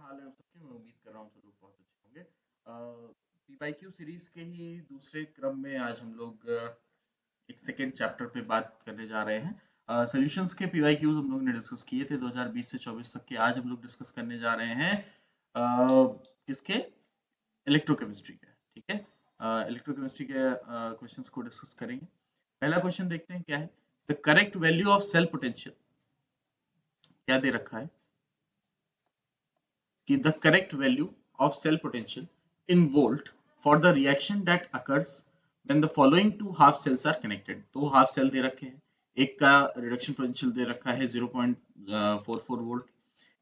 हाल है आप सबके? मैं उम्मीद कर रहा हूँ सब लोग बहुत अच्छे होंगे। पीवाईक्यू सीरीज के ही दूसरे क्रम में आज हम लोग एक सेकेंड चैप्टर पे बात करने जा रहे हैं। सॉल्यूशंस के पीवाईक्यूज हम लोग ने डिस्कस किए थे 2020 से 24 तक के। आज हम लोग डिस्कस करने जा रहे हैं किसके? इलेक्ट्रोकेमिस्ट्री के। ठीक है, इलेक्ट्रोकेमिस्ट्री के क्वेश्चंस को डिस्कस करेंगे। पहला क्वेश्चन देखते हैं क्या है। The correct value of cell potential क्या दे रखा है कि the correct value of cell potential in volt for the reaction that occurs when the following two half cells are connected। दो हाफ सेल दे रखे हैं, एक का रिडक्शन पोटेंशियल दे रखा है 0.44 वोल्ट,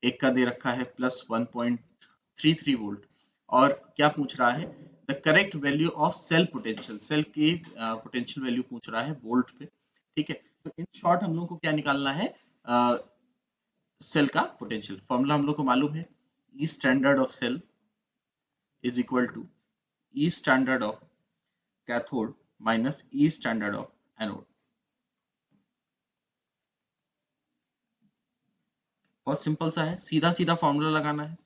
एक का दे रखा है प्लस 1.33 वोल्ट। और क्या पूछ रहा है? The correct value of cell potential, cell की पोटेंशियल वैल्यू पूछ रहा है वोल्ट पे। ठीक है, तो इन शॉर्ट हम लोग को क्या निकालना है? सेल का पोटेंशियल फॉर्मूला हम लोग को मालूम है। E standard of cell is equal to E standard of cathode minus E standard of anode। बहुत सिंपल सा है, सीधा सीधा फॉर्मूला लगाना है।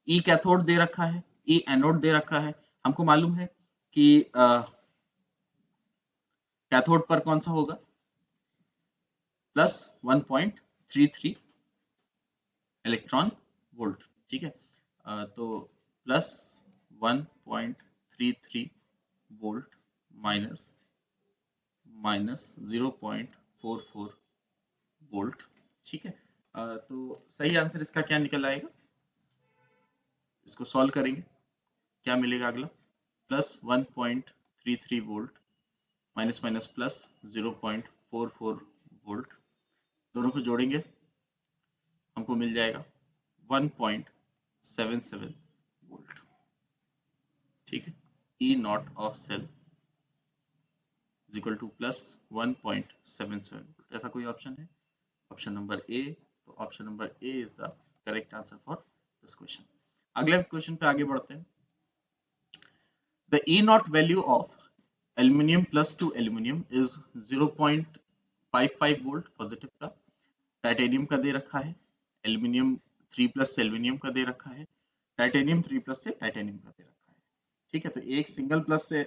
E कैथोड दे रखा है, E एनोड दे रखा है। हमको मालूम है कि कैथोड पर कौन सा होगा? Plus 1.33 electron volt. ठीक है, तो प्लस 1.33 वोल्ट माइनस 0.44 वोल्ट। ठीक है, तो सही आंसर इसका क्या निकल आएगा? इसको सॉल्व करेंगे, क्या मिलेगा अगला? Plus 1.33 volt minus minus plus 0.44 volt, दोनों को जोड़ेंगे हमको मिल जाएगा 1.77 वोल्ट। ठीक है, E not of cell is equal to plus 1.77 volt. ऐसा कोई ऑप्शन है? Option number A. तो option number A is the correct answer for this question. अगले क्वेश्चन पे आगे बढ़ते हैं। The E naught value of aluminium plus two aluminium is 0.55 volt positive का। टाइटेनियम का दे रखा है, एल्यूमिनियम 3 प्लस से एल्यूमिनियम का दे रखा है, टाइटेनियम 3 प्लस से टाइटेनियम का दे रखा है। ठीक है, तो एक सिंगल प्लस से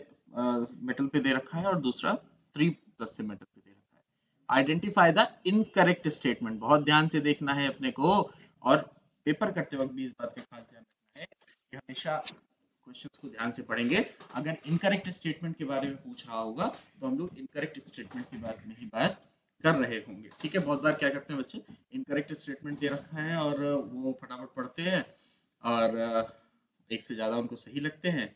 मेटल पे दे रखा है और दूसरा 3 प्लस से मेटल पे दे रखा है। आइडेंटिफाई द इनकरेक्ट स्टेटमेंट, बहुत ध्यान से देखना है अपने को, और पेपर करते वक्त भी इस बात का खास ध्यान रखना है कि हमेशा क्वेश्चंस को ध्यान से पढ़ेंगे। अगर इनकरेक्ट स्टेटमेंट के बारे में पूछ रहा होगा तो हम लोग इनकरेक्ट स्टेटमेंट के बारे में ही बात कर रहे होंगे। ठीक है, बहुत बार क्या करते हैं बच्चे, इनकरेक्ट स्टेटमेंट दे रखा है और वो फटाफट पढ़ते हैं और एक से ज्यादा उनको सही लगते हैं,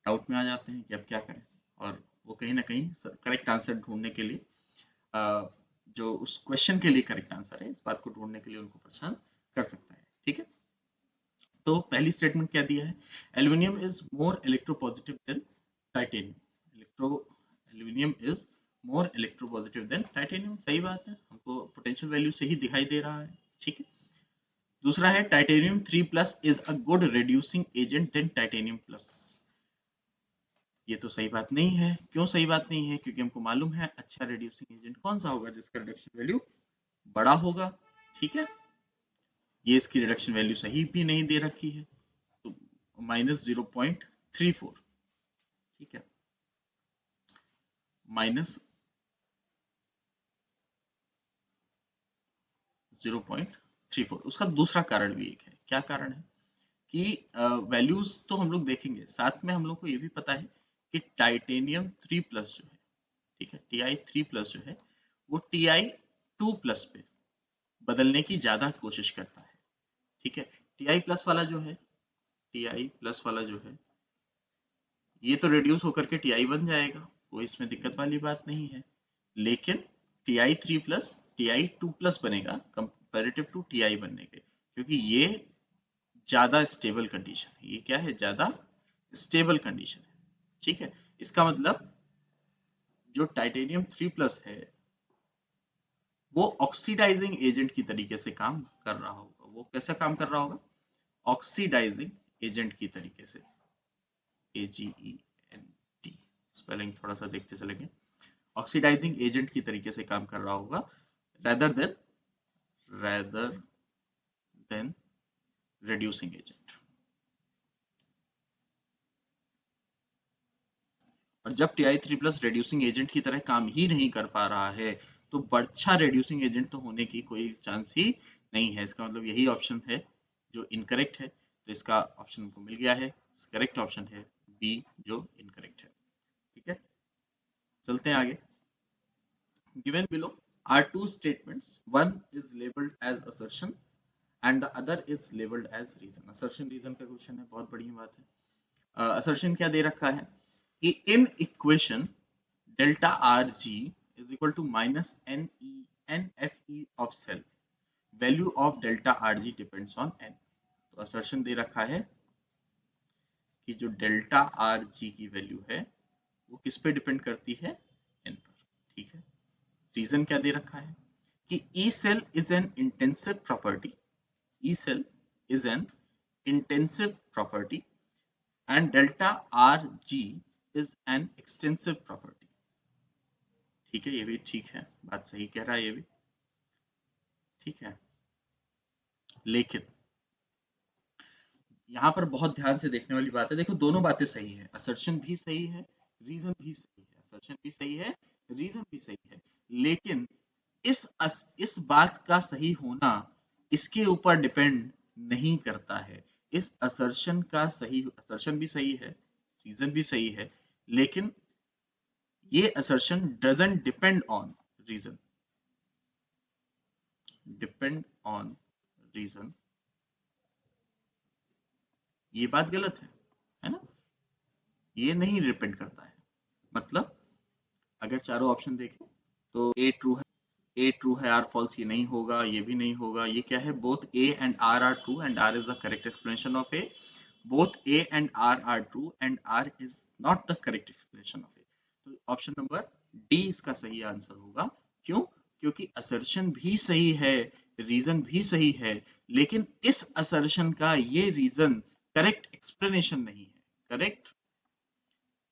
डाउट में आ जाते हैं कि अब क्या करें, और वो कहीं ना कहीं करेक्ट आंसर ढूंढने के लिए जो उस क्वेश्चन के लिए करेक्ट आंसर है, इस बात को ढूंढने के लिए उनको परेशान कर सकता है। ठीक है, तो पहली स्टेटमेंट क्या दिया है? Aluminium is more electropositive than titanium. Aluminium is more electropositive than titanium. सही बात है, हमको पोटेंशियल वैल्यू से ही दिखाई दे रहा है। ठीक है, दूसरा है titanium 3 plus is a good reducing agent than titanium plus. ये तो सही बात नहीं है। क्यों सही बात नहीं है? क्योंकि हमको मालूम है अच्छा रिड्यूसिंग एजेंट कौन सा होगा जिसका रिडक्शन वैल्यू बड़ा होगा। ठीक है, ये इसकी रिडक्शन वैल्यू सही भी नहीं दे रखी है, तो माइनस 0.34। ठीक है, माइनस 0.34। उसका दूसरा कारण भी एक है। क्या कारण है कि वैल्यूज तो हम लोग देखेंगे, साथ में हम लोग को ये भी पता है कि टाइटेनियम 3 प्लस जो है, ठीक है, Ti3 प्लस जो है वो Ti2 प्लस पे बदलने की ज्यादा कोशिश करता है। ठीक है, Ti प्लस वाला जो है, Ti प्लस वाला जो है, ये तो रिड्यूस होकर के Ti बन जाएगा, कोई इसमें दिक्कत वाली बात नहीं है। लेकिन Ti3 प्लस Ti2 प्लस बनेगा कंपेरेटिव टू Ti बनने के, क्योंकि ये ज्यादा स्टेबल कंडीशन है। ये क्या है? ज्यादा स्टेबल कंडीशन है। ठीक है, इसका मतलब जो टाइटेनियम 3 प्लस है वो ऑक्सीडाइजिंग एजेंट की तरीके से काम कर रहा होगा। वो कैसा काम कर रहा होगा? ऑक्सीडाइजिंग एजेंट की तरीके से। AGENT स्पेलिंग थोड़ा सा देखते चलेंगे। ऑक्सीडाइजिंग एजेंट की तरीके से काम कर रहा होगा rather than reducing agent। और जब Ti3+ reducing agent की तरह काम ही नहीं कर पा रहा है तो बर्च्छा reducing agent तो होने की कोई चांस ही नहीं है। इसका मतलब यही ऑप्शन है जो इनकरेक्ट है। तो इसका ऑप्शन हमको मिल गया है, करेक्ट ऑप्शन है बी जो इनकरेक्ट है। ठीक है, चलते हैं आगे। Given below are two statements. One is labeled as assertion and the other is labeled as reason. Assertion reason का क्वेश्चन है, बहुत बढ़िया बात है। assertion क्या दे रखा है कि in equation delta Rg is equal to minus NFE of cell. Value of delta Rg depends on n. तो assertion दे रखा है कि जो डेल्टा Rg की वैल्यू है वो किस पे डिपेंड करती है, n पर। ठीक है, रीजन क्या दे रखा है कि E cell is an intensive property. E cell is an intensive property and delta Rg is an extensive property. ठीक है, ये भी ठीक है, बात सही कह रहा है ये भी। ठीक है, लेकिन यहाँ पर बहुत ध्यान से देखने वाली बात है। देखो दोनों बातें सही है, असर्शन भी सही है, रीजन भी सही है, असर्शन भी सही है, रीजन भी सही है, लेकिन इस बात का सही होना इसके ऊपर डिपेंड नहीं करता है। इस असर्शन का सही, असर्शन भी सही है, रीजन भी सही है, लेकिन ये assertion doesn't depend on reason, depend on reason. ये बात गलत है ना, ये नहीं डिपेंड करता है। मतलब अगर चारों ऑप्शन देखें तो ए ट्रू है, आर फॉल्स, ये नहीं होगा, ये भी नहीं होगा। ये क्या है, both A and R R true and R is the correct explanation of A. Both A and R true and R is not the correct explanation of A. तो ऑप्शन नंबर डी इसका सही answer होगा। क्यों? क्योंकि assertion भी सही है, reason भी सही है, लेकिन इस असर्शन का ये रीजन करेक्ट एक्सप्लेनेशन नहीं है, करेक्ट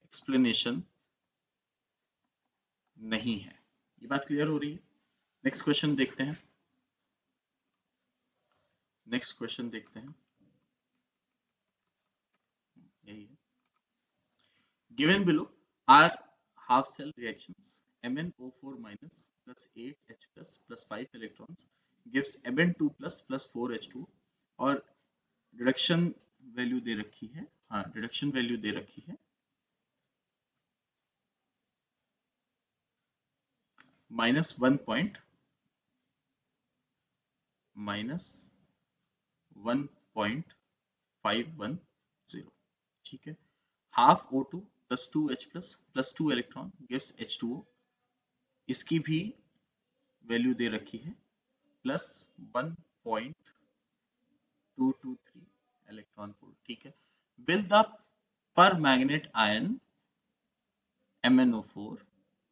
एक्सप्लेनेशन नहीं है। ये बात क्लियर हो रही है? नेक्स्ट क्वेश्चन देखते हैं, नेक्स्ट क्वेश्चन देखते हैं, यही है। Given below are half cell reactions MnO4 minus plus 8H plus plus 5 electrons gives Mn2 plus plus 4H2 और रिडक्शन वैल्यू दे रखी है, हाँ रिडक्शन वैल्यू दे रखी है माइनस 1.510। ठीक है, half O2 plus 2H plus 2 electron gives H2O, इसकी भी वैल्यू दे रखी है प्लस 1.223 इलेक्ट्रॉन वोल्ट। ठीक है, will the permanganate ion MnO4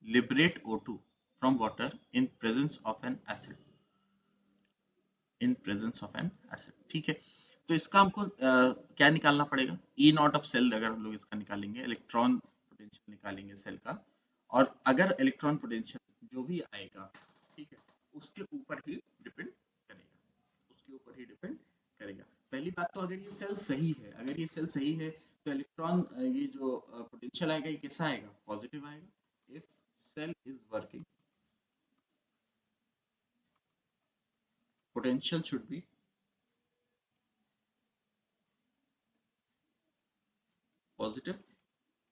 liberate O2 from water in presence of an acid, in presence of an acid। ठीक है, तो इसका हमको क्या निकालना पड़ेगा, ई नॉट ऑफ सेल। अगर हम लोग इसका निकालेंगे, इलेक्ट्रॉन पोटेंशियल निकालेंगे सेल का, और अगर इलेक्ट्रॉन पोटेंशियल जो भी आएगा, ठीक है, उसके ऊपर ही डिपेंड करेगा, उसके ऊपर ही डिपेंड करेगा। पहली बात तो अगर ये सेल सही है, अगर ये सेल सही है तो इलेक्ट्रॉन ये जो पोटेंशियल आएगा ये कैसा आएगा, पॉजिटिव आएगा। If cell is working, potential should be positive.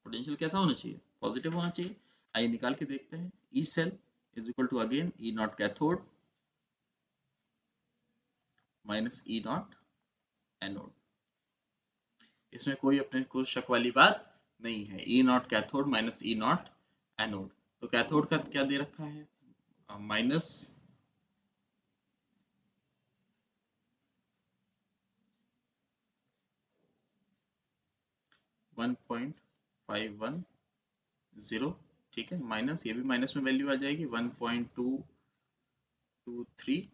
Potential कैसा होना चाहिए, पॉजिटिव होना चाहिए। आइए निकाल के देखते हैं। E cell is equal to again E naught cathode minus E naught anode. इसमें कोई अपने को शक वाली बात नहीं है। E naught cathode minus E naught anode. तो कैथोड का क्या दे रखा है, माइनस 1.510। ठीक है, माइनस, ये भी माइनस में वैल्यू आ जाएगी 1.223।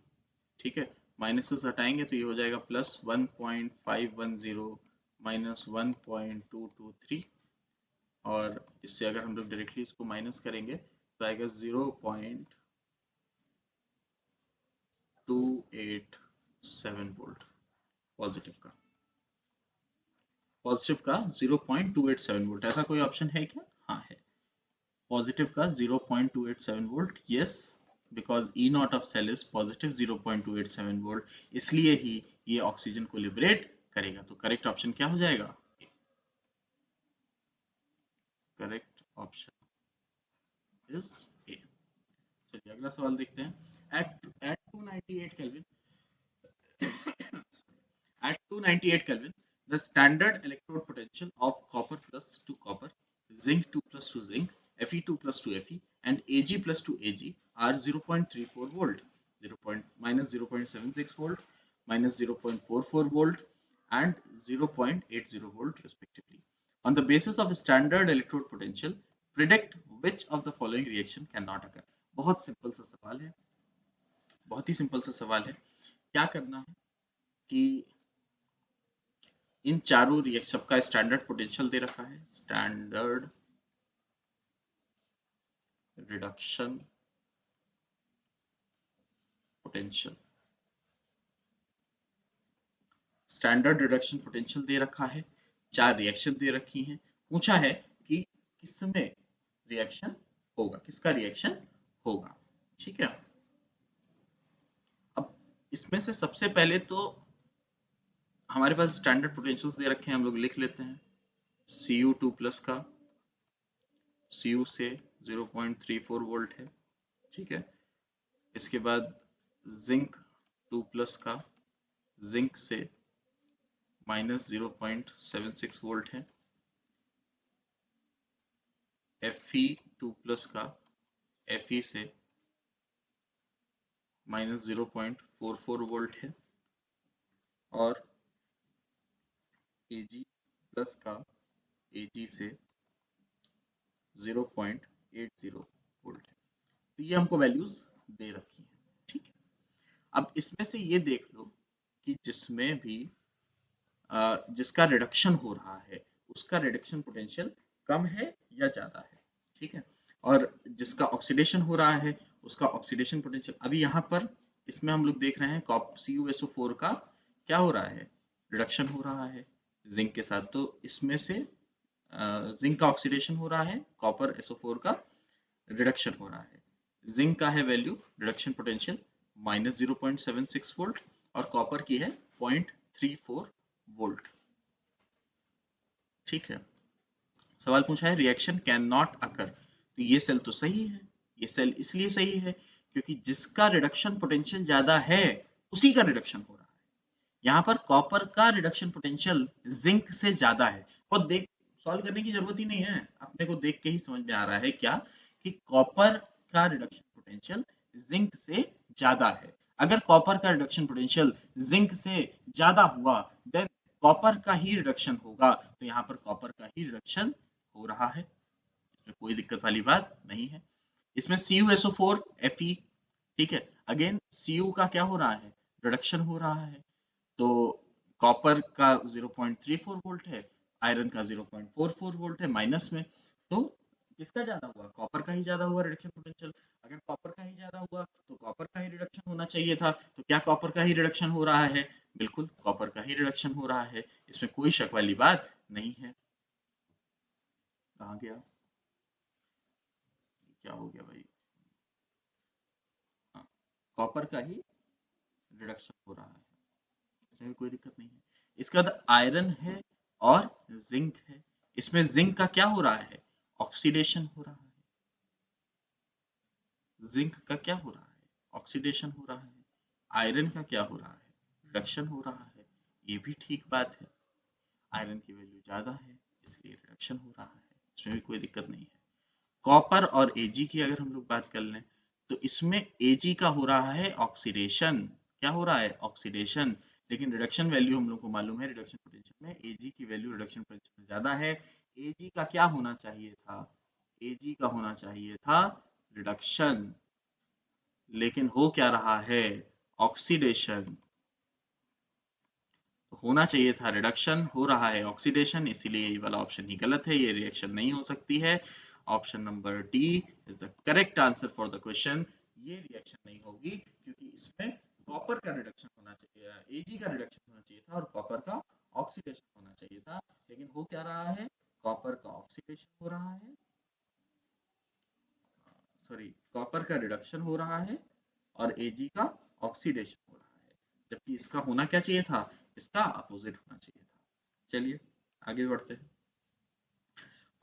ठीक है, माइनस से हटाएंगे तो ये हो जाएगा प्लस 1.510 माइनस 1.223, और इससे अगर हम लोग डायरेक्टली इसको माइनस करेंगे तो आएगा 0.287 वोल्ट। पॉजिटिव का 0.287 वोल्ट, ऐसा कोई ऑप्शन है क्या? हाँ है, पॉजिटिव का 0.287 volt, yes, because E not of cell is positive 0.287 volt, इसलिए ही ये ऑक्सीजन को लिबरेट करेगा। तो करेक्ट ऑप्शन क्या हो जाएगा? Correct option is A. चलिए अगला सवाल देखते हैं। At 298 Kelvin at 298 Kelvin, the standard electrode potential of copper plus to copper, zinc 2 plus to zinc, Fe2 plus to Fe, and Ag plus to Ag are 0.34 volt, minus 0.76 volt, minus 0.44 volt, and 0.80 volt respectively. On the basis of standard electrode potential, predict which of the following reaction cannot occur. बहुत simple सा सवाल है, बहुत ही simple सा सवाल है। क्या करना है कि इन चारों रिएक्शन सबका स्टैंडर्ड पोटेंशियल दे रखा है, standard reduction potential, standard reduction potential दे रखा है, चार रिएक्शन दे रखी हैं, पूछा है कि किसमें रिएक्शन होगा, किसका रिएक्शन होगा। ठीक है, अब इसमें से सबसे पहले तो हमारे पास स्टैंडर्ड पोटेंशियल्स दे रखे हैं, हम लोग लिख लेते हैं। Cu2 प्लस का Cu से 0.34 वोल्ट है, ठीक है। इसके बाद जिंक 2 प्लस का जिंक से माइनस 0.76 वोल्ट है। Fe2 प्लस का Fe से माइनस 0.44 वोल्ट है और Ag प्लस का Ag से 0.80 वोल्ट है। तो ये हमको वैल्यूज दे रखी है, ठीक है। अब इसमें से ये देख लो कि जिसमें भी जिसका रिडक्शन हो रहा है उसका रिडक्शन पोटेंशियल कम है या ज्यादा है, ठीक है। और जिसका ऑक्सीडेशन हो रहा है उसका ऑक्सीडेशन पोटेंशियल, अभी यहाँ पर इसमें हम लोग देख रहे हैं CuSO4 का क्या हो रहा है, रिडक्शन हो रहा है जिंक के साथ। तो इसमें से जिंक का ऑक्सीडेशन हो रहा है, कॉपर SO4 का रिडक्शन हो रहा है। जिंक का है value reduction potential minus 0.76 volt और कॉपर की है 0.34 वोल्ट, ठीक है। सवाल पूछा है रिएक्शन कैन नॉट अकर, तो ये सेल तो सही है, ये सेल इसलिए सही है क्योंकि जिसका रिडक्शन पोटेंशियल ज्यादा है उसी का रिडक्शन हो रहा है। यहाँ पर कॉपर का रिडक्शन पोटेंशियल जिंक से ज्यादा है, और देख सॉल्व करने की जरूरत ही नहीं है, अपने को देख के ही समझ में आ रहा है क्या कि कॉपर का रिडक्शन पोटेंशियल जिंक से ज्यादा है। अगर कॉपर का रिडक्शन पोटेंशियल जिंक से ज्यादा हुआ देन कॉपर का ही रिडक्शन होगा, तो यहाँ पर कॉपर का ही रिडक्शन हो रहा है, इसमें कोई दिक्कत वाली बात नहीं है। इसमें CuSO4 Fe, ठीक है, अगेन Cu का क्या हो रहा है, रिडक्शन हो रहा है, तो कॉपर का 0.34 वोल्ट है, आयरन का 0.44 वोल्ट है माइनस में, तो किसका ज्यादा हुआ, कॉपर का ही ज्यादा हुआ रिडक्शन पोटेंशियल। अगर कॉपर का ही ज्यादा हुआ तो कॉपर का ही रिडक्शन होना चाहिए था, तो क्या कॉपर का ही रिडक्शन हो रहा है, बिल्कुल कॉपर का ही रिडक्शन हो रहा है, इसमें कोई शक वाली बात नहीं है। कहाँ गया, क्या हो गया भाई, हाँ, कॉपर का ही रिडक्शन हो रहा है, इसमें कोई दिक्कत नहीं है। इसके बाद आयरन है और जिंक है, इसमें जिंक का क्या हो रहा है, ऑक्सीडेशन हो रहा है, जिंक का क्या हो रहा है, ऑक्सीडेशन हो रहा है। आयरन का क्या हो रहा है, रिडक्शन हो रहा है, ये भी ठीक बात है, आयरन की वैल्यू ज्यादा है इसलिए रिडक्शन हो रहा है, इसमें भी कोई दिक्कत नहीं है। कॉपर और Ag की अगर हम लोग बात कर लें तो इसमें Ag का हो रहा है ऑक्सीडेशन, क्या हो रहा है, ऑक्सीडेशन, लेकिन रिडक्शन वैल्यू हम लोग को मालूम है, रिडक्शन पोटेंशियल में Ag की वैल्यू रिडक्शन पोटेंशियल में ज्यादा है। Ag का क्या होना चाहिए था, Ag का होना चाहिए था रिडक्शन, लेकिन हो क्या रहा है, ऑक्सीडेशन। होना चाहिए था रिडक्शन, हो रहा है ऑक्सीडेशन, इसीलिए ये वाला ऑप्शन ही गलत है, ये रिएक्शन नहीं हो सकती है। Option number D is the correct answer for the question. ये रिएक्शन नहीं होगी क्योंकि इसमें कॉपर का रिडक्शन होना चाहिए, एजी का रिडक्शन होना चाहिए था और कॉपर का ऑक्सीडेशन होना चाहिए था, लेकिन हो क्या रहा है, कॉपर का ऑक्सीडेशन हो रहा है, सॉरी कॉपर का रिडक्शन हो रहा है और एजी का ऑक्सीडेशन हो रहा है, जबकि इसका होना क्या चाहिए था, इसका अपोजिट होना चाहिए था। चलिए आगे बढ़ते हैं।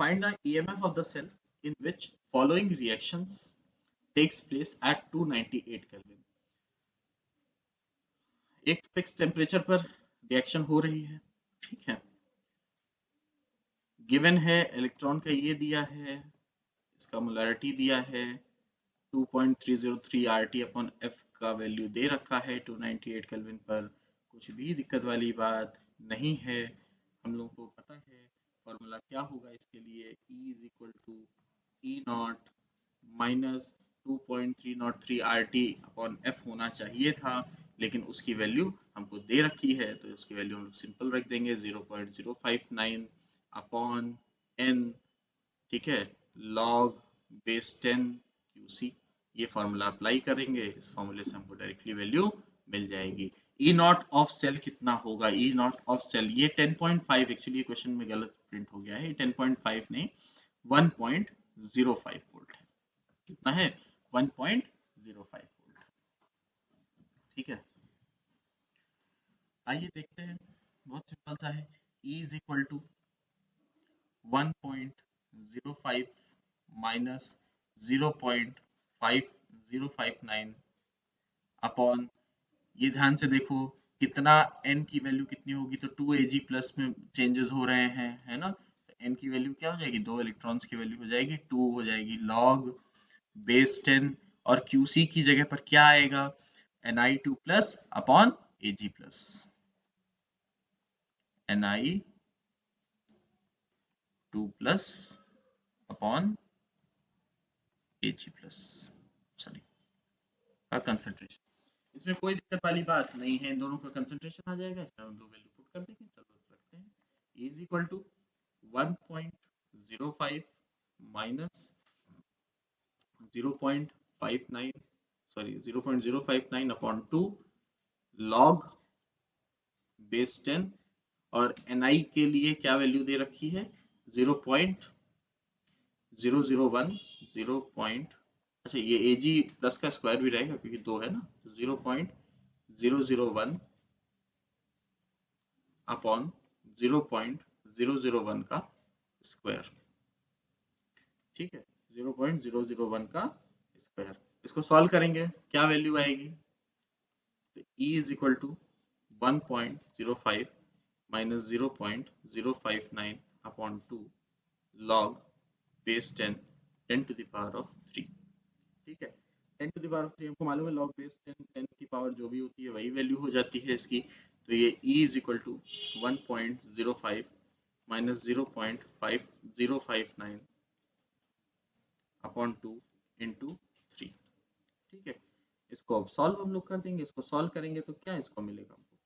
Find the EMF of the cell in which following reactions takes place at 298 Kelvin. एक फिक्स टेम्परेचर पर रिएक्शन हो रही है, ठीक है, गिवन है इलेक्ट्रॉन का ये दिया है, इसका मोलैरिटी दिया है 2.303 RT अपॉन F का वैल्यू दे रखा है 298 केल्विन पर, कुछ भी दिक्कत वाली बात नहीं है, हम लोगों को पता है फॉर्मूला क्या होगा इसके लिए, E is equal to E nought minus 2.303 RT upon F होना चाहिए था, लेकिन उसकी वैल्यू हमको दे रखी है तो उसकी वैल्यू हम लोग सिंपल रख देंगे 0.059 अपॉन N, ठीक है, log बेस 10 QC, ये फॉर्मूला अप्लाई करेंगे, इस फॉर्मूले से हमको डायरेक्टली वैल्यू मिल जाएगी। ई नॉट ऑफ सेल कितना होगा, ई नॉट ऑफ सेल ये 10.5, एक्चुअली क्वेश्चन में गलत प्रिंट हो गया है, 10.5 नहीं 1.05 वोल्ट है, कितना है 1.05 वोल्ट, ठीक है। आइए देखते हैं, बहुत सिंपल सा है, E is equal to 1.05 minus 0.5059 upon, ये ध्यान से देखो कितना n की वैल्यू कितनी होगी, तो 2Ag प्लस में चेंजेस हो रहे हैं, है ना, तो n की वैल्यू क्या हो जाएगी, 2 इलेक्ट्रॉन्स की वैल्यू हो जाएगी 2 हो जाएगी log बेस 10, और QC की जगह पर क्या आएगा, Ni2 plus upon Ag plus, Ni2 plus upon Ag plus, sorry का कंसंट्रेशन, इसमें कोई दिक्कत वाली बात नहीं है, इन दोनों का कंसंट्रेशन आ जाएगा, इसमें हम दो वैल्यू पुट कर देंगे, चलो रखते हैं, E is equal to 1.05 minus 0.59, sorry 0.059 upon 2 log base 10, और Ni के लिए क्या वैल्यू दे रखी है 0.001, 0. अच्छा ये Ag प्लस का स्क्वायर भी रहेगा क्योंकि 2 है ना, 0.001 अपॉन 0.001 का स्क्वायर, ठीक है, 0.001 का स्क्वायर, इसको सॉल्व करेंगे क्या वैल्यू आएगी, तो E is equal to 1.05 minus 0.059 upon 2 log base 10 10 to the power of 3, ठीक है, 10 टू द पावर ऑफ 3 हमको मालूम है, log बेस 10 10 की पावर जो भी होती है वही वैल्यू हो जाती है इसकी, तो ये E is equal to 1.05 minus 0.5059 upon 2 into 3, ठीक है, इसको अब सॉल्व हम लोग कर देंगे, इसको सॉल्व करेंगे तो क्या इसको मिलेगा हमको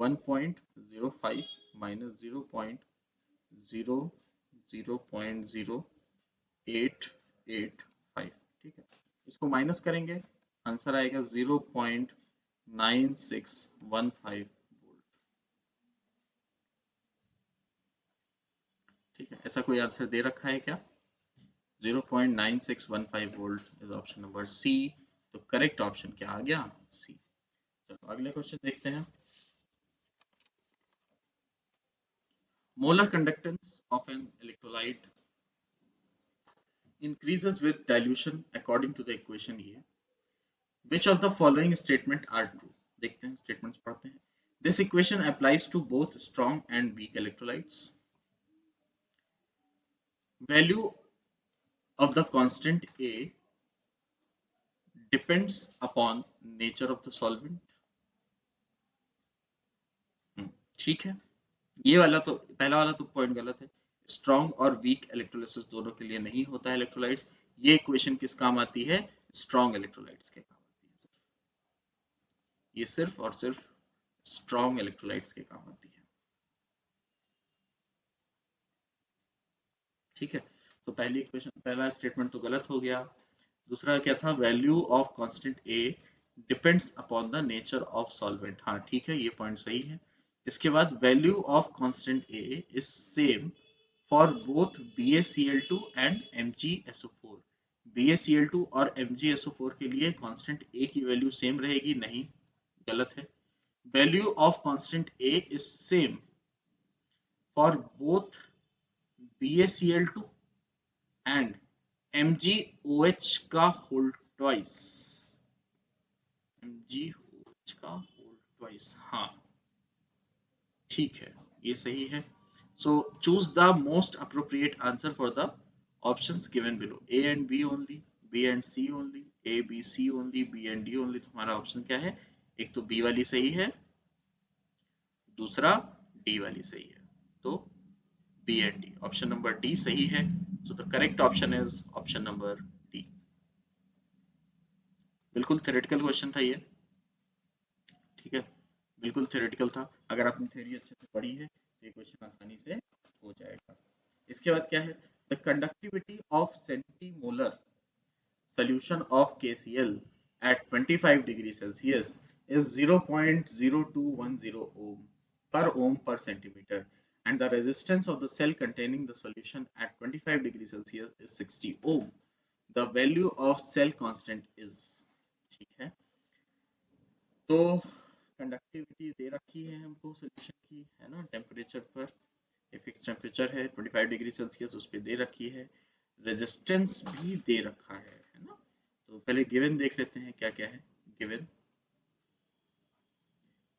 1.05 माइनस 0.0885, ठीक है, इसको माइनस करेंगे आंसर आएगा 0.9615 वोल्ट, ठीक है, ऐसा कोई आंसर दे रखा है क्या, 0.9615 volt is option number C, तो करेक्ट ऑप्शन क्या आ गया, सी। चलो अगले क्वेश्चन देखते हैं। Molar conductance of an electrolyte increases with dilution according to the equation ये, which of the following statement are true, देखते हैं स्टेटमेंट्स पढ़ते हैं, this equation applies to both strong and weak electrolytes, value of the constant A depends upon nature of the solvent, ठीक है, ये वाला तो पहला वाला तो पॉइंट गलत है, स्ट्रॉन्ग और वीक इलेक्ट्रोलाइसिस दोनों के लिए नहीं होता है इलेक्ट्रोलाइट्स, ये इक्वेशन किस काम आती है, स्ट्रॉन्ग इलेक्ट्रोलाइट्स के काम आती है, ये सिर्फ और सिर्फ स्ट्रॉन्ग इलेक्ट्रोलाइट्स के काम आती है, ठीक है, तो पहली इक्वेशन पहला स्टेटमेंट तो गलत हो गया, दूसरा क्या था, value of constant A depends upon the nature of solvent. हाँ ठीक है, ये पॉइंट सही है। इसके बाद value of constant A is same for both BaCl2 and MgSO4। BaCl2 और MgSO4 के लिए कांस्टेंट ए की वैल्यू सेम रहेगी? नहीं, गलत है। Value of constant A is same for both BaCl2 and MgOH का होल ट्वाइस। MgOH का होल ट्वाइस, हाँ ठीक है, ये सही है। So choose the most appropriate answer for the options given below. A and B only, B and C only, A B C only, B and D only. तो हमारा option क्या है? एक तो B वाली सही है, दूसरा D वाली सही है, तो B and D, option number D सही है। So the correct option is option number D। बिल्कुल थ्योरेटिकल क्वेश्चन था ये, ठीक है, बिल्कुल थ्योरेटिकल था। अगर आपने थ्योरी अच्छे से पढ़ी है तो ये क्वेश्चन आसानी से हो जाएगा। इसके बाद क्या है? The conductivity of centimolar solution of KCl at 25 degree Celsius is 0.0210 ohm per centimeter, and the resistance of the cell containing the solution at 25 degree Celsius is 60 ohm. The value of cell constant is, ठीक है, तो conductivity दे रखी है हमको solution की, है ना, temperature पर, ये फिक्स टेम्परेचर है 25 डिग्री सेल्सियस, उस पर दे रखी है, रेजिस्टेंस भी दे रखा है ना। तो पहले गिवन देख लेते हैं क्या क्या है। गिवन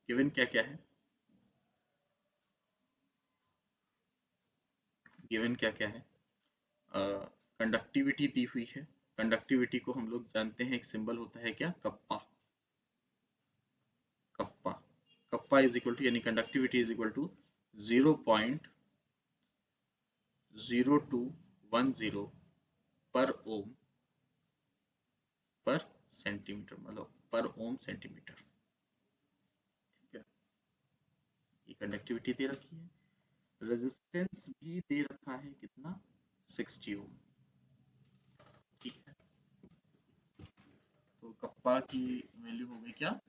गिवन क्या क्या है? गिवन क्या क्या है? कंडक्टिविटी दी हुई है। कंडक्टिविटी को हम लोग जानते हैं, एक सिंबल होता है क्या? Kappa. Kappa kappa is equal to, यानी कंडक्टिविटी इज इक्वल टू 0.0210 पर ओम पर सेंटीमीटर, मतलब पर ओम सेंटीमीटर, ठीक है। ये कंडक्टिविटी दे रखी है, रेजिस्टेंस भी दे रखा है, कितना? 60 ओम, ठीक है। तो कप्पा की वैल्यू हो गई क्या?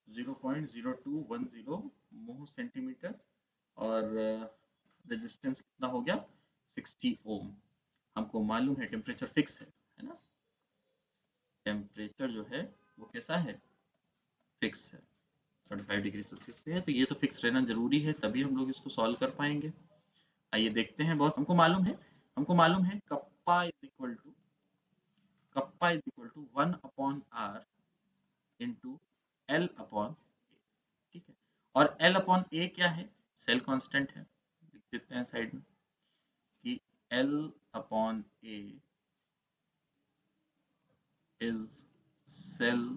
0.0210 मोह सेंटीमीटर, और रेजिस्टेंस कितना हो गया? 60 ओम। हमको मालूम है टेम्परेचर फिक्स है ना, टेम्परेचर जो है वो कैसा है? फिक्स है, 25 डिग्री सेल्सियस पे है, तो ये तो फिक्स रहना जरूरी है, तभी हम लोग इसको सॉल्व कर पाएंगे। आइए देखते हैं बॉस। हमको मालूम है kappa is equal to 1/r into L upon, ठीक है। और एल अपॉन ए क्या है? सेल कांस्टेंट है, लिख देते हैं साइड में कि L upon A is cell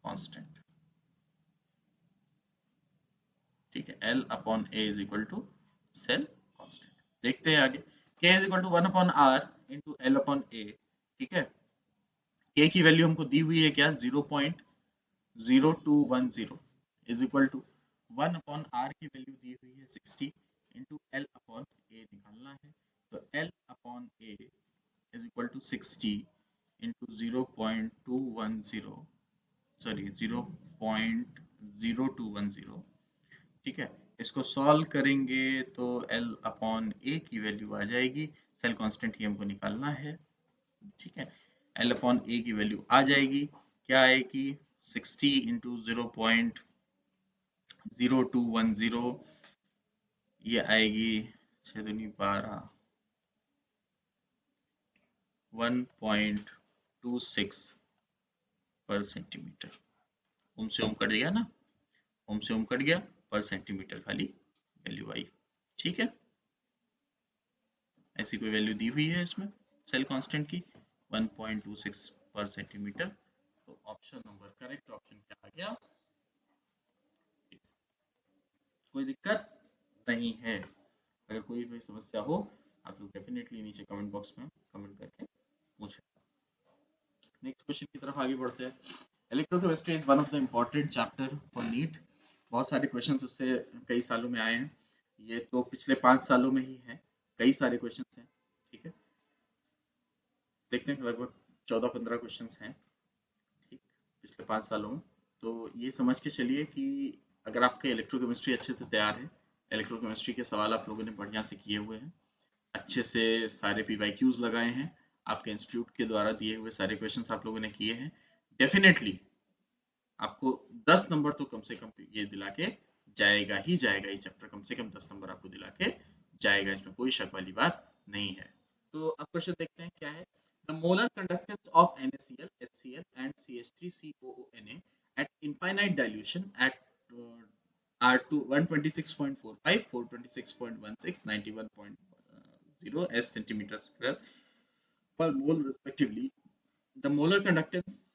constant, ठीक है। L upon A is equal to cell constant. देखते हैं आगे, k is equal to 1/r into L upon A, ठीक है। k की वैल्यू हमको दी हुई है क्या? 0.0210 इज इक्वल टू 1/r की वैल्यू दी हुई है 60 इंटू एल अपॉन ए निकालना है। तो L upon A is equal to 60 into 0.210, sorry 0.0210, ठीक है। इसको सॉल्व करेंगे तो एल अपॉन ए की वैल्यू आ जाएगी, सेल कांस्टेंट ही हमको निकालना है, ठीक है। एल अपॉन ए की वैल्यू आ जाएगी, क्या आएगी? 60 इंटू 0.0210, ये आएगी 6 दूनी 12, 1.26 पर सेंटीमीटर। ओम से ओम कट गया ना, ओम से ओम कट गया, पर सेंटीमीटर खाली वैल्यू आई, ठीक है। ऐसी कोई वैल्यू दी हुई है इसमें सेल कांस्टेंट की, 1.26 पर सेंटीमीटर। तो ऑप्शन नंबर, करेक्ट ऑप्शन क्या आ गया? कोई दिक्कत नहीं है। अगर कोई भी समस्या हो आप लोग डेफिनेटली नीचे कमेंट बॉक्स में कमेंट करके पूछें। नेक्स्ट क्वेश्चन की तरफ आगे बढ़ते हैं। Electrochemistry is one of the important chapter for NEET. बहुत सारे क्वेश्चन इससे कई सालों में आए हैं, ये तो पिछले 5 सालों में ही है, कई सारे क्वेश्चन हैं, ठीक है। देखते हैं, लगभग 14-15 क्वेश्चन हैं, ठीक। पिछले 5 सालों में। तो ये समझ के चलिए कि अगर आपका इलेक्ट्रोकेमिस्ट्री अच्छे से तैयार है, इलेक्ट्रोकेमिस्ट्री के सवाल आप लोगों ने बढ़िया से किए हुए हैं, अच्छे से सारे पीवाईक्यूज लगाए हैं, आपके इंस्टीट्यूट के द्वारा दिए हुए सारे क्वेश्चंस आप लोगों ने किए हैं, डेफिनेटली आपको 10 नंबर तो कम से कम ये दिला के जाएगा ही जाएगा। ये चैप्टर कम से कम 10 नंबर आपको दिला के जाएगा, इसमें कोई शक वाली बात नहीं है। तो अब क्वेश्चन देखते हैं क्या है। The molar conductance of NaCl, HCl and CH3COONA at infinite dilution at are to 126.45, 426.16, 91.0 s centimeter square per mole respectively. The molar conductance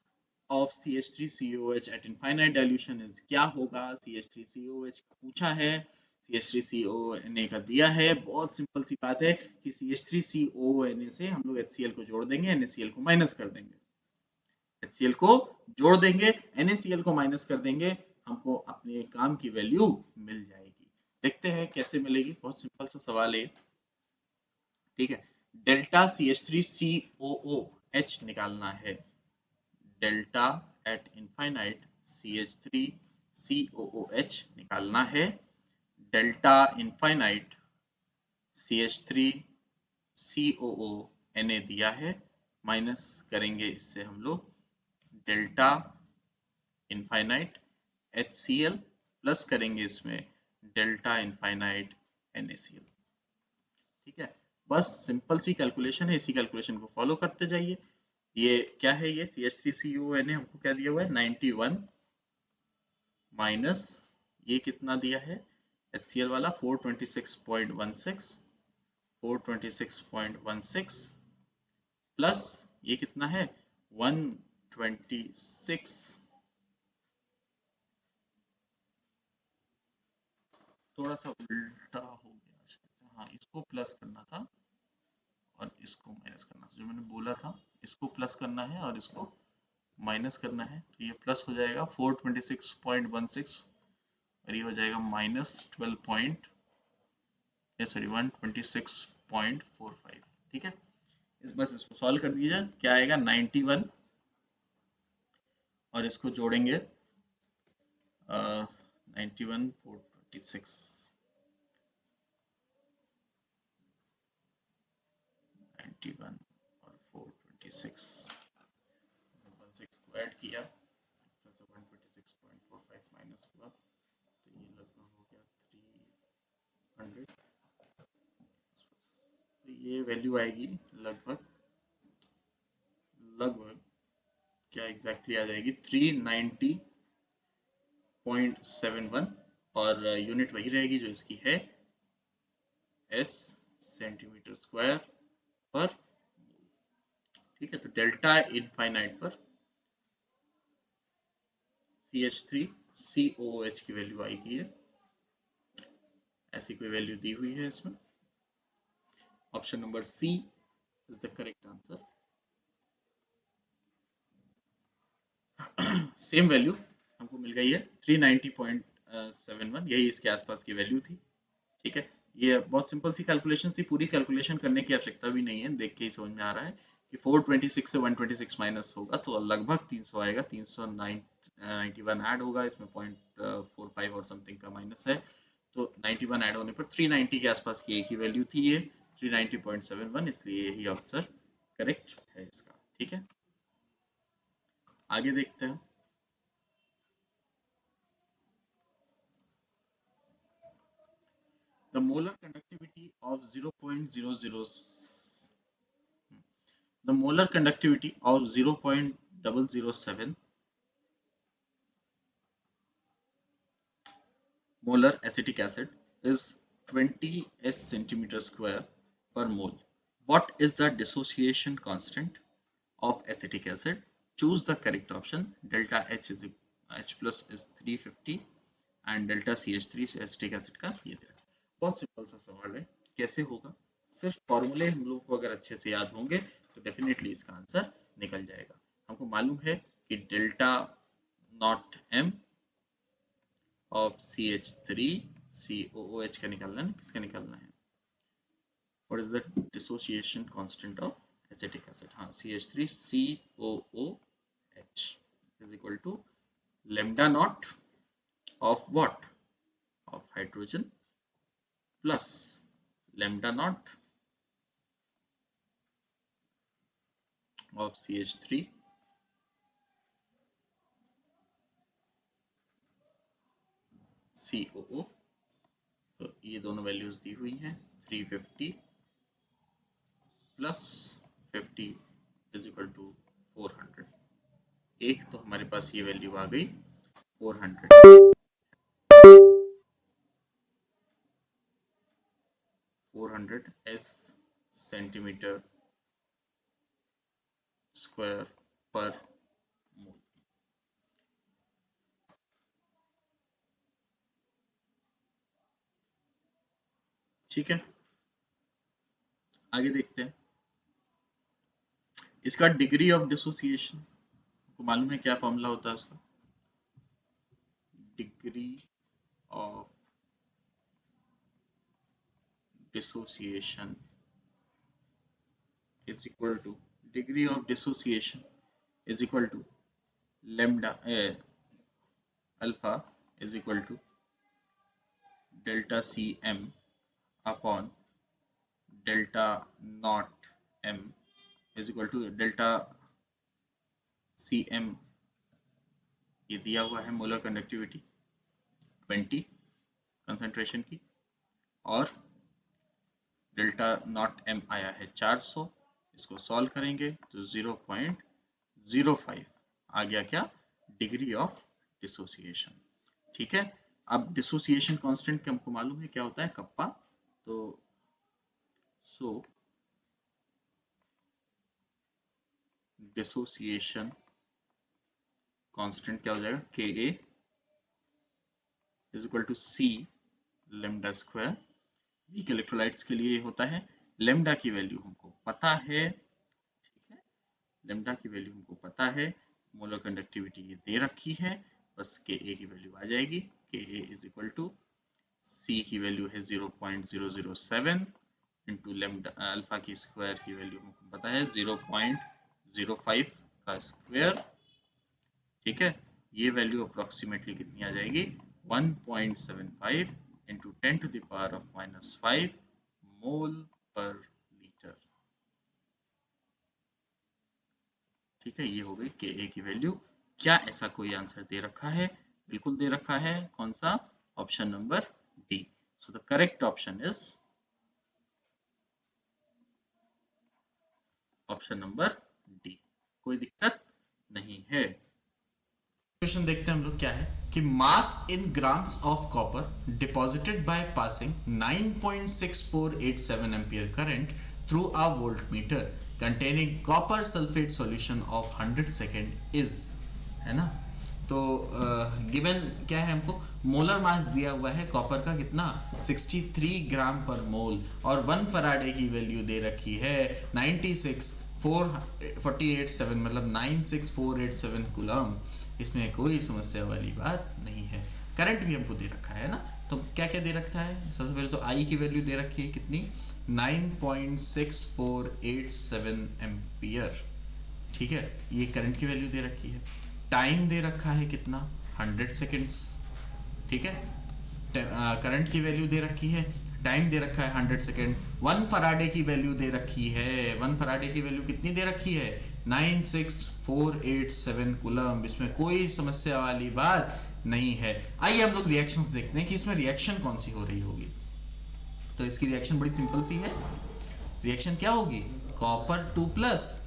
of CH3COH at infinite dilution is क्या होगा? CH3COH का पूछा है, CH3CONA का दिया है। बहुत simple सी बात है कि CH3CONA से हम लोग HCl को जोड़ देंगे, NaCl को माइनस कर देंगे, HCl को जोड़ देंगे, NaCl को माइनस कर देंगे, हमको अपने काम की वैल्यू मिल जाएगी। देखते हैं कैसे मिलेगी। बहुत सिंपल सा सवाल है, ठीक है। डेल्टा CH3COOH निकालना है, डेल्टा एट इनफाइनाइट CH3COOH निकालना है, डेल्टा इनफाइनाइट CH3COONA दिया है, माइनस करेंगे इससे हम लोग डेल्टा इनफाइनाइट HCl प्लस करेंगे इसमें डेल्टा इनफाइनाइट NaCl। ठीक है, बस सिंपल सी कैलकुलेशन है, इसी कैलकुलेशन को फॉलो करते जाइए। ये क्या है, ये CH3CONA हमको क्या दिया हुआ है 91 माइनस ये कितना दिया है HCl वाला 426.16, 426.16 प्लस ये कितना है 126, थोड़ा सा उल्टा हो गया शायद से। हाँ, इसको प्लस करना था और इसको माइनस करना था, जो मैंने बोला था इसको प्लस करना है और इसको माइनस करना है। तो ये प्लस हो जाएगा 426.16 और ये हो जाएगा माइनस 126.45। ठीक है, इस बस इसको सॉल्व कर दीजिए, क्या आएगा 91 और इसको जोड़ेंगे 91 426 91 और 426 को ऐड किया, 126.45 माइनस हुआ, तो ये लगभग हो गया 300। तो ये वैल्यू आएगी लगभग लगभग क्या एग्जैक्टली आ जाएगी 390.71 और यूनिट वही रहेगी जो इसकी है S सेंटीमीटर स्क्वायर पर। ठीक है, तो डेल्टा इनफाइनाइट पर CH3COOH की वैल्यू आएगी है, ऐसी कोई वैल्यू दी हुई है इसमें। Option number C is the correct answer. Same value हमको मिल गई है 390.71, यही इसके आसपास की वैल्यू थी। ठीक है, ये बहुत सिंपल सी कैलकुलेशन थी, पूरी कैलकुलेशन करने की आवश्यकता भी नहीं है, देख के ही समझ में आ रहा है कि 426 से 126 माइनस होगा तो लगभग 300 आएगा, 391 ऐड होगा इसमें 0.45 और समथिंग का माइनस है, तो 91 ऐड होने पर 390 के आसपास की एक ही वैल्यू थी ये 390.71, इसलिए यही आंसर करेक्ट है इसका। ठीक है, आगे देखते हैं। The molar conductivity of 0.00 the molar conductivity of 0.007 molar acetic acid is 20 s centimeter square per mole. What is the dissociation constant of acetic acid? Choose the correct option. Delta H is H plus is 350 and delta CH3 acetic acid का ये दे रखा है। बहुत simple सा सवाल है, कैसे होगा, सिर्फ फॉर्मूले हम लोग को अगर अच्छे से याद होंगे तो डेफिनेटली इसका आंसर निकल जाएगा। हमको मालूम है कि delta not M of CH3COOH का निकालना है, किसका निकालना है, what is the dissociation constant of acetic acid, हाँ CH3COOH। Is equal to lambda naught of what? Of hydrogen plus lambda naught of CH3 COO। तो ये दोनों वैल्यूज दी हुई हैं 350 प्लस 50 इज इक्वल टू 400। एक तो हमारे पास ये वैल्यू आ गई 400 एस सेंटीमीटर स्क्वायर पर मोल। ठीक है, आगे देखते हैं। इसका डिग्री ऑफ डिसोसिएशन आपको मालूम है क्या फॉर्मूला होता है उसका? Degree of dissociation is equal to degree of dissociation is equal to lambda alpha is equal to delta cm upon delta naught m is equal to delta cm। ये दिया हुआ है मोलर कंडक्टिविटी 20 कंसंट्रेशन की, और delta not m आया है 400। इसको solve करेंगे तो 0.05 आ गया क्या? Degree of dissociation. ठीक है, अब डिसोसिएशन कांस्टेंट हमको मालूम है क्या होता है? कप्पा। तो सो डिसोसिएशन कांस्टेंट क्या हो जाएगा? Ka is equal to C lambda square. Weak electrolytes के लिए होता है। लैम्डा की वैल्यू हमको पता है, ठीक है, लैम्डा की वैल्यू हमको पता है, मोलर कंडक्टिविटी ये दे रखी है, बस Ka की वैल्यू आ जाएगी। Ka is equal to C की वैल्यू है 0.007 इंटू लैम्डा अल्फा की स्क्वायर की वैल्यू हमको पता है 0.05 का स्क्वायर। ठीक है, ये वैल्यू अप्रोक्सीमेटली कितनी आ जाएगी? 1.75 into 10 to the power of -5 mole पर लीटर। ठीक है, ये हो गई Ka की वैल्यू। क्या ऐसा कोई आंसर दे रखा है? बिल्कुल दे रखा है। कौन सा? Option number D. So the correct option is option number D. कोई दिक्कत नहीं है। क्वेश्चन देखते हैं हम लोग क्या है कि mass in grams of copper deposited by passing 9.6487 ampere current through a voltmeter containing copper sulphate solution of 100 second is, है ना। तो गिवन क्या है हमको? मोलर मास दिया हुआ है कॉपर का कितना? 63 ग्राम पर मोल, और 1 फराडे की वैल्यू दे रखी है 96,487 मतलब 96487 कूलम। इसमें कोई समस्या वाली बात नहीं है। करंट भी हमको दे रखा है ना, तो क्या क्या दे रखा है? सबसे पहले तो आई की वैल्यू दे रखी है कितनी? 9.6487 एम्पियर। ठीक है, ये करंट की वैल्यू दे रखी है। टाइम दे रखा है कितना? 100 सेकेंड्स। ठीक है, करंट की वैल्यू दे रखी है, टाइम दे रखा है 100 सेकेंड। 1 फराडे की वैल्यू दे रखी है। 1 फराडे की वैल्यू कितनी दे रखी है? 96487 कूलम। इसमें कोई समस्या वाली बात नहीं है। आइए हम लोग रिएक्शंस देखते हैं कि इसमें रिएक्शन कौन सी हो रही होगी। तो इसकी रिएक्शन बड़ी सिंपल सी है। रिएक्शन क्या होगी? Copper 2 plus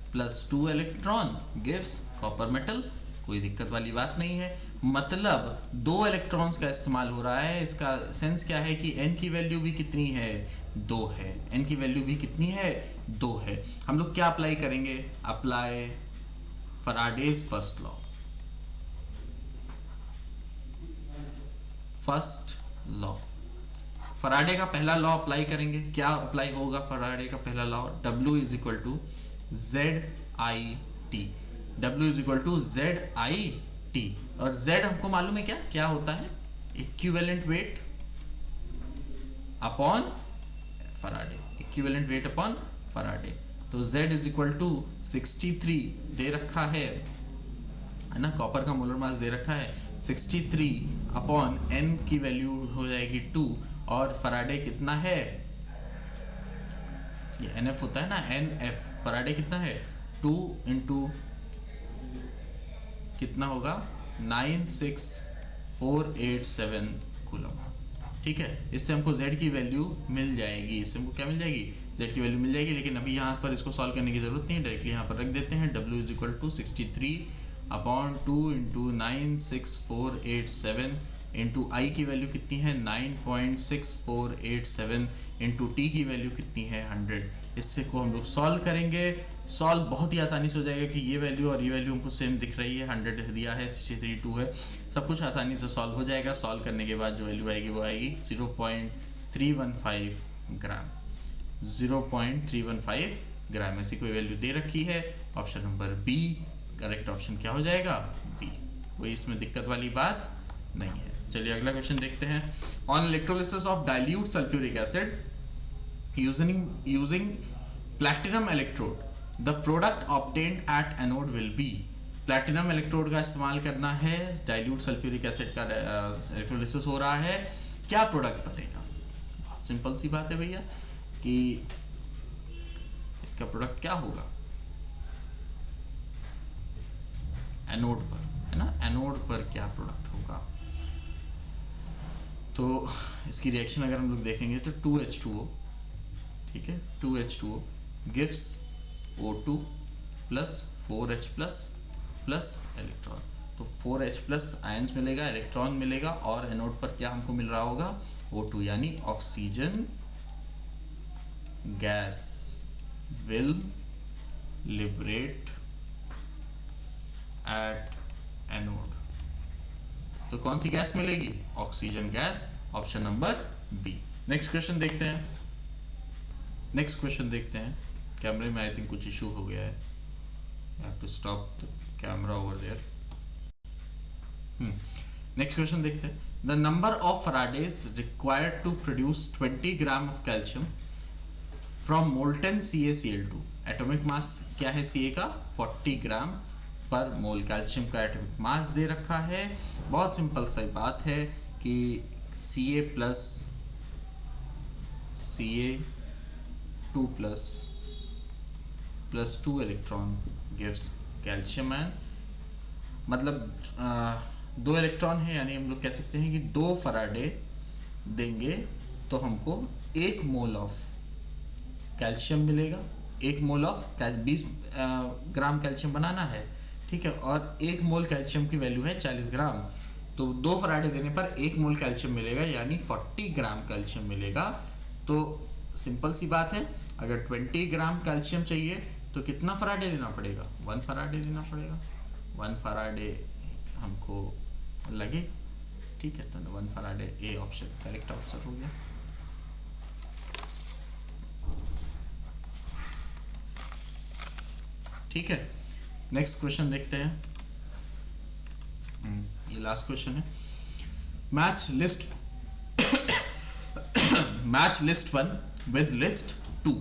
2 electron gives copper metal. कोई दिक्कत वाली बात नहीं है। मतलब 2 इलेक्ट्रॉन्स का इस्तेमाल हो रहा है। इसका सेंस क्या है कि n की वैल्यू भी कितनी है? 2 है। n की वैल्यू भी कितनी है? 2 है। हम लोग क्या अप्लाई करेंगे? Apply Faraday's first law. First law, Faraday का पहला लॉ अप्लाई करेंगे। क्या अप्लाई होगा फराडे का पहला law? W is equal to ZIT। W is equal to ZIT, और Z हमको मालूम है क्या होता है? Equivalent weight upon Faraday. Equivalent weight upon Faraday. तो Z इज इक्वल टू 63 दे रखा है है ना। कॉपर का मोलर मास दे रखा है 63 अपॉन n की वैल्यू हो जाएगी 2, और फराडे कितना है, ये NF होता है ना, NF फराडे कितना है 2 इंटू कितना होगा 96487 कूलम। ठीक है, इससे हमको Z की वैल्यू मिल जाएगी, इससे हमको क्या मिल जाएगी, Z की वैल्यू मिल जाएगी। लेकिन अभी यहाँ पर इसको सॉल्व करने की जरूरत नहीं है, डायरेक्टली यहाँ पर रख देते हैं। W is equal to 63 upon 2 into 96487 into I की वैल्यू कितनी है 9.6487 इंटू टी की वैल्यू कितनी है 100। इससे को हम लोग सॉल्व करेंगे। सॉल्व बहुत ही आसानी से हो जाएगा कि ये वैल्यू और ये वैल्यू हमको सेम दिख रही है, 100 दिया है, 63 2 है, सब कुछ आसानी से सॉल्व हो जाएगा। सॉल्व करने के बाद जो वैल्यू आएगी वो आएगी 0.315 ग्राम। 0.315 ग्राम ऐसी कोई वैल्यू दे रखी है। Option number B correct option क्या हो जाएगा, बी। कोई इसमें दिक्कत वाली बात नहीं है। चलिए अगला क्वेश्चन देखते हैं। On electrolysis of dilute sulphuric acid using platinum electrode the product obtained at anode will be. Platinum electrode का इस्तेमाल करना है, डाइल्यूट सल्फ्यूरिक एसिड का इलेक्ट्रोलिसिस हो रहा है, क्या प्रोडक्ट बनेगा। बहुत सिंपल सी बात है भैया कि इसका प्रोडक्ट क्या होगा एनोड पर, है ना, एनोड पर क्या प्रोडक्ट होगा। तो इसकी रिएक्शन अगर हम लोग देखेंगे तो 2H2O, ठीक है, 2H2O gives O2 plus 4H plus electron. तो 4H प्लस आयंस मिलेगा, इलेक्ट्रॉन मिलेगा, और एनोड पर क्या हमको मिल रहा होगा O2, यानी oxygen gas will liberate at anode. तो कौन सी गैस मिलेगी, oxygen gas, option number B. Next question देखते हैं। नेक्स्ट क्वेश्चन देखते हैं। कैमरे में आई थिंक कुछ इशू हो गया है, I have to stop the camera over there. Next question देखते हैं। The number of faradays required to produce 20 gram of calcium from molten CaCl2। Atomic mass क्या है Ca का 40 ग्राम पर मोल। कैल्शियम का एटॉमिक मास दे रखा है। बहुत सिंपल सी बात है कि Ca plus Ca2 plus 2 electron gives calcium ion. मतलब 2 इलेक्ट्रॉन है, यानी हम लोग कह सकते हैं कि 2 फराडे देंगे तो हमको 1 मोल ऑफ कैल्शियम मिलेगा। 1 मोल ऑफ 20 ग्राम कैल्शियम बनाना है, ठीक है, और 1 मोल कैल्शियम की वैल्यू है 40 ग्राम। तो 2 फराडे देने पर 1 मोल कैल्शियम मिलेगा, यानी 40 ग्राम कैल्शियम मिलेगा। तो सिंपल सी बात है, अगर 20 ग्राम कैल्शियम चाहिए तो कितना फराडे देना पड़ेगा, 1 फराडे देना पड़ेगा। 1 फराडे हमको लगे, ठीक है, तो 1 Faraday, A option correct answer हो गया। ठीक है, नेक्स्ट क्वेश्चन देखते हैं। ये लास्ट क्वेश्चन है। Match list 1 with list 2।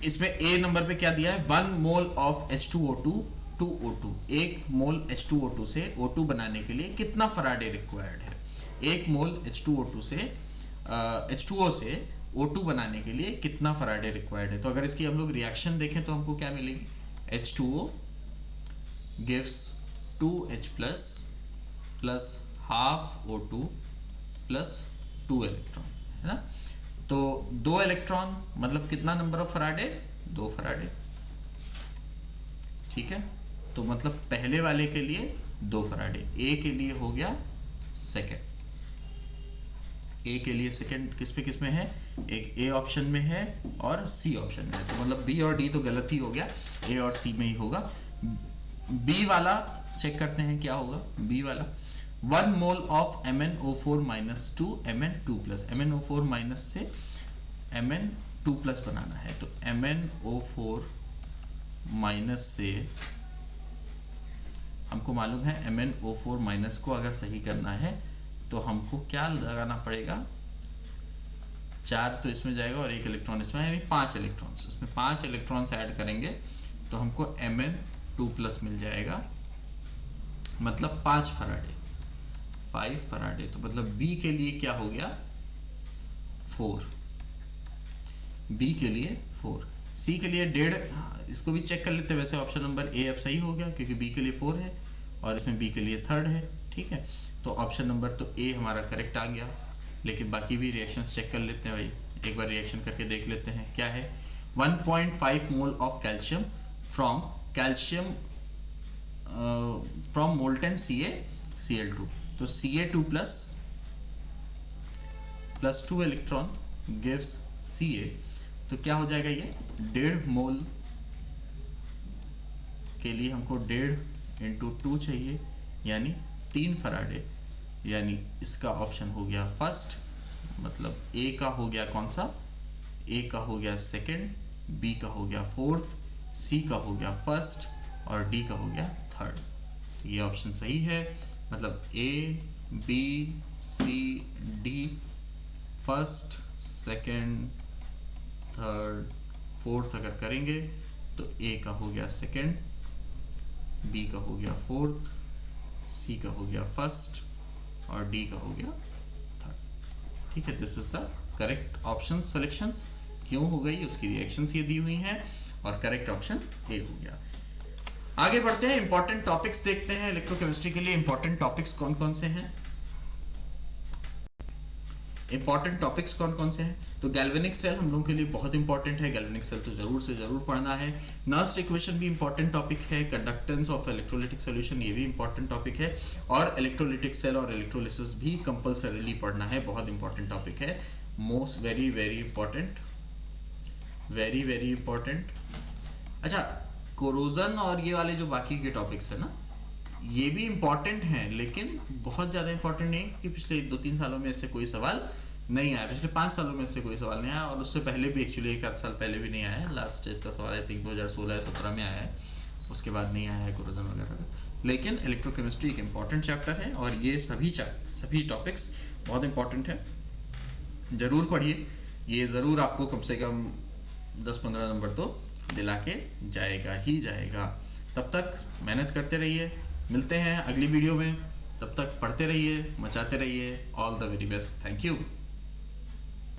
इसमें ए नंबर पे क्या दिया है, 1 mole of H2O2 to O2। 1 mole H2O2 से O2 बनाने के लिए कितना फराडे रिक्वायर्ड है। 1 मोल H2O2 से H2O से O2 बनाने के लिए कितना फराडे रिक्वायर्ड है। तो अगर इसकी हम लोग रिएक्शन देखें तो हमको क्या मिलेगी, H2O gives 2H plus half O2 plus 2 electron, है ना। तो 2 इलेक्ट्रॉन मतलब कितना नंबर ऑफ फराडे, 2 फराडे, ठीक है। तो मतलब पहले वाले के लिए 2 फराडे, ए के लिए हो गया सेकेंड, ए के लिए सेकेंड किस में है, एक ए ऑप्शन में है और सी ऑप्शन में है। तो मतलब बी और डी तो गलत ही हो गया, ए और सी में ही होगा। बी वाला चेक करते हैं क्या होगा। बी वाला 1 mole of MnO4 minus 2 Mn2 plus, MnO4 minus से Mn2 प्लस बनाना है। तो MnO4 माइनस से हमको मालूम है MnO4 माइनस को अगर सही करना है तो हमको क्या लगाना पड़ेगा, 4 तो इसमें जाएगा और 1 इलेक्ट्रॉन इसमें, यानी 5 इलेक्ट्रॉन्स, इसमें 5 इलेक्ट्रॉन्स ऐड करेंगे तो हमको Mn 2+ मिल जाएगा, मतलब 5 फराडे, 5 फराडे। तो मतलब बी के लिए क्या हो गया 4, बी के लिए 4, सी के लिए 1.5। इसको भी चेक कर लेते हैं, वैसे ऑप्शन नंबर ए अब सही हो गया क्योंकि बी के लिए 4 है और इसमें बी के लिए 3rd है, ठीक है। तो ऑप्शन नंबर तो ए हमारा करेक्ट आ गया। लेकिन बाकी भी रिएक्शंस चेक कर लेते हैं भाई, एक बार रिएक्शन करके देख लेते हैं क्या है। 1.5 mole of calcium from calcium from molten CaCl2। तो Ca2 plus 2 electron gives Ca। तो क्या हो जाएगा ये 1.5 मोल के लिए हमको 1.5 इंटू 2 चाहिए, यानी 3 फराडे, यानी इसका ऑप्शन हो गया फर्स्ट, मतलब ए का हो गया कौन सा, ए का हो गया सेकंड, बी का हो गया फोर्थ, सी का हो गया फर्स्ट और डी का हो गया थर्ड। तो ये ऑप्शन सही है, मतलब A B C D first second third fourth अगर करेंगे तो ए का हो गया सेकंड, बी का हो गया फोर्थ, सी का हो गया फर्स्ट और डी का हो गया थर्ड। ठीक है, this is the correct option selections. क्यों हो गई उसकी रिएक्शंस ये दी हुई हैं और करेक्ट ऑप्शन ए हो गया। आगे बढ़ते हैं, इंपॉर्टेंट टॉपिक्स देखते हैं। इलेक्ट्रोकेमिस्ट्री के लिए इंपॉर्टेंट टॉपिक्स कौन कौन से हैं, इंपॉर्टेंट टॉपिक्स कौन कौन से हैं। तो गैल्वेनिक सेल हम लोगों के लिए बहुत इंपॉर्टेंट है, गैल्वेनिक सेल तो जरूर से जरूर पढ़ना है। नर्स्ट इक्वेशन भी इंपॉर्टेंट टॉपिक है, कंडक्टेंस ऑफ इलेक्ट्रोलिटिक सॉल्यूशन ये भी इंपॉर्टेंट टॉपिक है, और इलेक्ट्रोलिटिक सेल और इलेक्ट्रोलिसिस भी कंपल्सरीली पढ़ना है, बहुत इंपॉर्टेंट टॉपिक है, most very very important, very very important. अच्छा, कोरोजन और ये वाले जो बाकी के टॉपिक्स है ना, ये भी इंपॉर्टेंट हैं लेकिन बहुत ज्यादा इंपॉर्टेंट नहीं, क्योंकि पिछले 2-3 सालों में इससे कोई सवाल नहीं आया, पिछले 5 सालों में इससे कोई सवाल नहीं आया, और उससे पहले भी एक्चुअली 1-8 साल पहले भी नहीं आया। लास्ट इसका सवाल आई थिंक 2016-17 में आया है, उसके बाद नहीं आया है कोरोजन वगैरह का। लेकिन इलेक्ट्रोकेमिस्ट्री एक इंपॉर्टेंट चैप्टर है और ये सभी टॉपिक्स बहुत इंपॉर्टेंट है, जरूर पढ़िए। ये जरूर आपको कम से कम 10-15 नंबर तो दिला के जाएगा ही जाएगा। तब तक मेहनत करते रहिए, मिलते हैं अगली वीडियो में, तब तक पढ़ते रहिए, मचाते रहिए। All the very best, thank you.